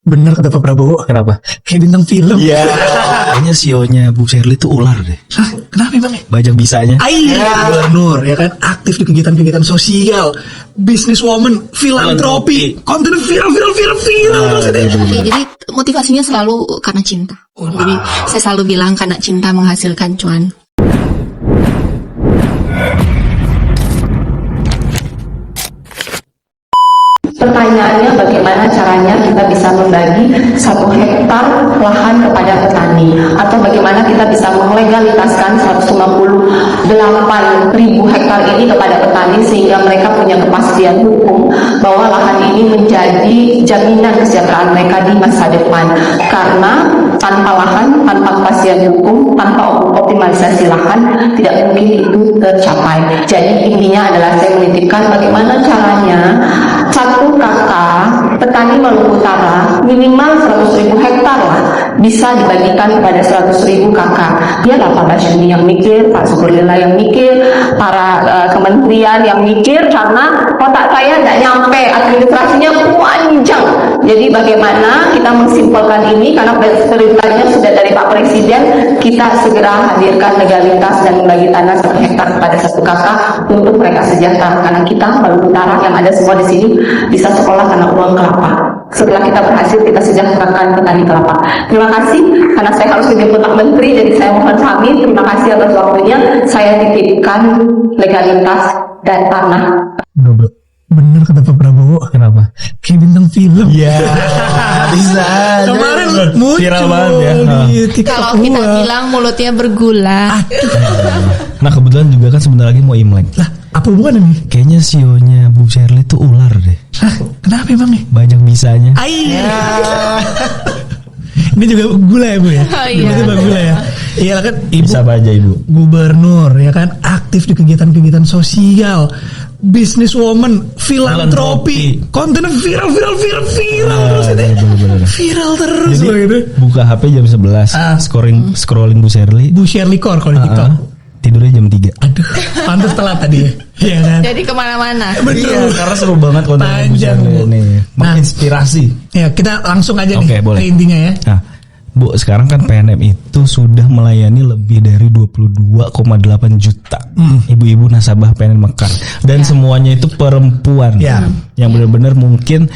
Bener kata Pak Prabowo. Kenapa? Kayak bintang film. Iya. Kayaknya CEO-nya Bu Sherly itu ular deh. Hah, kenapa Bang? Banyak bisanya. Gubernur ya kan, aktif di kegiatan-kegiatan sosial, businesswoman, filantropi, konten viral. Oke, jadi motivasinya selalu karena cinta. Jadi saya selalu bilang karena cinta menghasilkan cuan. Pertanyaannya bagaimana caranya kita bisa membagi 1 hektar lahan kepada petani, atau bagaimana kita bisa melegalitaskan 158.000 hektar ini kepada petani sehingga mereka punya kepastian hukum bahwa lahan ini menjadi jaminan kesejahteraan mereka di masa depan. Karena tanpa lahan, tanpa kepastian hukum, tanpa optimalisasi lahan, tidak mungkin itu tercapai. Jadi intinya adalah saya menitipkan bagaimana caranya 1 kakak petani Maluku Utara minimal 100.000 hektar lah bisa dibagikan kepada 100.000 kakak. Biarlah Pak Basyuni yang mikir, Pak Syukurlillah yang mikir, para kementerian yang mikir, karena otak saya tidak nyampe, administrasinya panjang. Jadi bagaimana kita mensimpelkan ini, karena perintahnya sudah dari Pak Presiden, kita segera hadirkan legalitas dan membagi tanah 1 hektar kepada 1 kakak untuk mereka sejahtera. Karena kita Maluku Utara yang ada semua di sini bisa sekolah karena uang kelapa. Setelah kita berhasil, kita sejahterakan petani kelapa. Terima kasih, karena saya harus menjemput Pak Menteri, jadi saya mohon pamit. Terima kasih atas waktunya. Saya titipkan legalitas dan tanah. Bener kata Pak Prabowo. Kenapa? Kayak bintang film. Iya. Bisa. Kemarin muncul viral banget ya. di TikTok. Kalau kita bilang mulutnya bergula. Nah kebetulan juga kan sebentar lagi mau Imlek. Lah, apa hubungannya nih? Kayaknya CEO-nya Bu Sherly itu ular deh. Hah, kenapa Bang nih? Banyak bisanya. Ini juga gula ya Bu ya? Oh, iya. Tiba-tiba gula ya? Iya kan Ibu Bisa apa aja Ibu? Gubernur ya kan, aktif di kegiatan-kegiatan sosial, businesswoman, filantropi, konten viral terus ini. Bener. Viral terus Jadi loh ini. buka HP jam 11 scrolling Bu Sherly. Bu Sherly Core kalau di TikTok. Tidurnya jam 3. Aduh, pantas telat tadi ya. Iya kan? Jadi kemana-mana. Betul. Karena seru banget kontennya Bu Panjang, Sherly Bu. ini. Nah. Menginspirasi. Ya, kita langsung aja Oke, nih boleh. ke intinya ya. Nah, Bu, sekarang kan PNM itu sudah melayani lebih dari 22,8 juta ibu-ibu nasabah PNM Mekar, dan semuanya itu perempuan. Ya. Yang benar-benar mungkin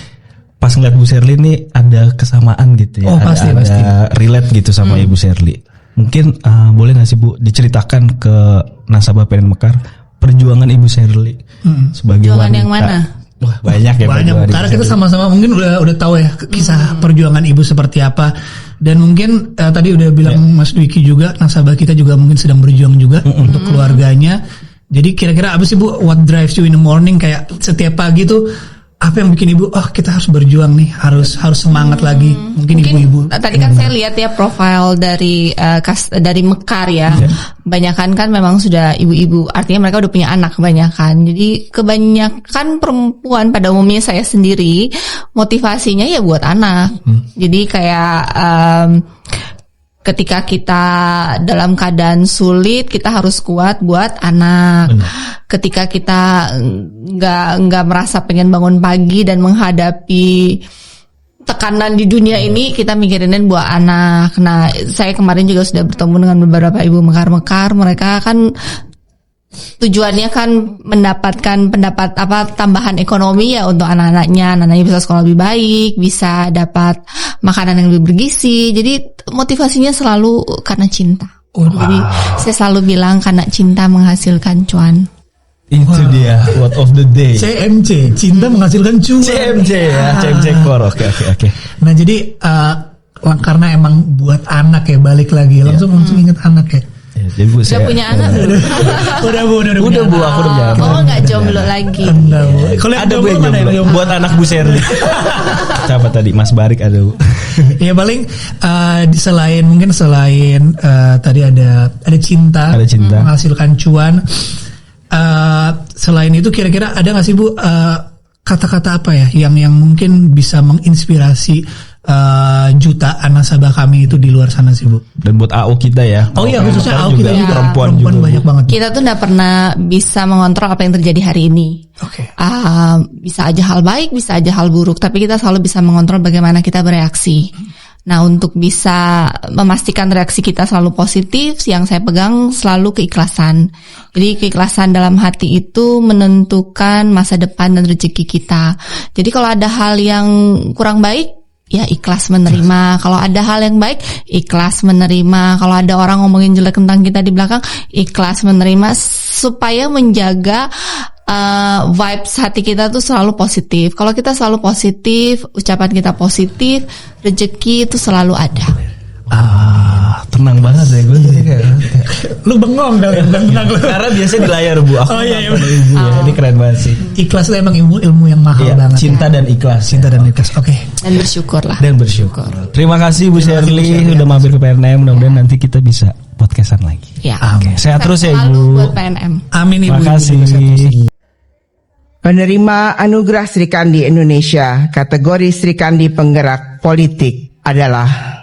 pas ngeliat Bu Sherly ini ada kesamaan gitu ya. Oh, pasti. Ada relate gitu sama Ibu Sherly. Mungkin boleh nggak sih Bu diceritakan ke nasabah PNM Mekar perjuangan Ibu Sherly sebagai Perjuangan wanita? yang mana? Wah, banyak ya. Banyak, perjuangan karena Ibu kita Sherly. sama-sama mungkin udah tahu ya kisah perjuangan ibu seperti apa. Dan mungkin tadi udah bilang Mas Dwiki juga, nasabah kita juga mungkin sedang berjuang juga untuk keluarganya. Jadi kira-kira apa sih Bu, what drives you in the morning, kayak setiap pagi tuh apa yang bikin ibu, kita harus berjuang nih, harus semangat lagi. Mungkin ibu-ibu. Tadi kan saya lihat ya profil dari Mekar ya. Kebanyakan kan memang sudah ibu-ibu, artinya mereka udah punya anak kebanyakan. Jadi kebanyakan perempuan pada umumnya, saya sendiri motivasinya ya buat anak. Jadi kayak ketika kita dalam keadaan sulit, kita harus kuat buat anak. Ketika kita nggak merasa pengen bangun pagi dan menghadapi tekanan di dunia ini, kita mikirin buat anak. Nah, saya kemarin juga sudah bertemu dengan beberapa ibu mekar-mekar. Mereka kan tujuannya kan mendapatkan tambahan ekonomi ya untuk anak-anaknya. Anak-anaknya bisa sekolah lebih baik, bisa dapat makanan yang lebih bergizi. Jadi motivasinya selalu karena cinta. Jadi saya selalu bilang karena cinta menghasilkan cuan. Itu dia quote of the day. CMC, cinta menghasilkan cuan. CMC ya, CMC core. Oke. Nah, jadi karena emang buat anak ya, balik lagi langsung ingat anak ya. Jadi Bu, Udah punya anak belum? Udah Bu, udah Bu, aku udah punya anak. Oh, nggak jomblo lagi. Enggak Bu. Kalau Ada Bu yang jomblo buat anak Bu Sherly. Siapa tadi? Mas Barik ada Bu. Ya paling selain tadi ada cinta, menghasilkan cuan. Selain itu kira-kira ada nggak sih Bu kata-kata apa ya yang mungkin bisa menginspirasi jutaan nasabah kami itu di luar sana sih Bu. Dan buat AO kita ya. Oh iya, khususnya AO kita juga perempuan juga banyak banget. Kita tuh nggak pernah bisa mengontrol apa yang terjadi hari ini. Oke. Bisa aja hal baik, bisa aja hal buruk, tapi kita selalu bisa mengontrol bagaimana kita bereaksi. Nah, untuk bisa memastikan reaksi kita selalu positif, yang saya pegang selalu keikhlasan. Jadi keikhlasan dalam hati itu menentukan masa depan dan rezeki kita. Jadi kalau ada hal yang kurang baik, ya ikhlas menerima. Kalau ada hal yang baik, ikhlas menerima. Kalau ada orang ngomongin jelek tentang kita di belakang, ikhlas menerima, supaya menjaga vibes hati kita tuh selalu positif. Kalau kita selalu positif, ucapan kita positif, rezeki itu selalu ada. Tenang banget ya gue. Lu bengong kali ya, tenang lu. Karena biasanya di layar Bu. Aku iya. Ibu ya. Ini keren banget sih. Ikhlas itu emang ilmu yang mahal banget. Cinta dan ikhlas. Cinta dan ikhlas. Oke. Dan bersyukur lah. Dan bersyukur. Terima kasih Bu Shirley udah mampir ke PNM. Mudah-mudahan nanti kita bisa podcastan lagi. Ya. Oke. Sehat terus ya Selalu Ibu. buat PNM. Amin Ibu. Terima kasih. Penerima Anugerah Sri Kandi Indonesia kategori Sri Kandi Penggerak Politik adalah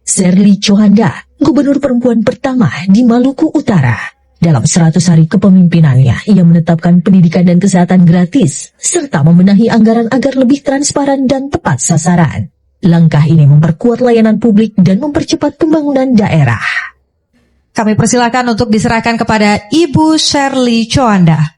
Shirley Chowanda, gubernur perempuan pertama di Maluku Utara. Dalam 100 hari kepemimpinannya, ia menetapkan pendidikan dan kesehatan gratis, serta membenahi anggaran agar lebih transparan dan tepat sasaran. Langkah ini memperkuat layanan publik dan mempercepat pembangunan daerah. Kami persilakan untuk diserahkan kepada Ibu Shirley Chowanda.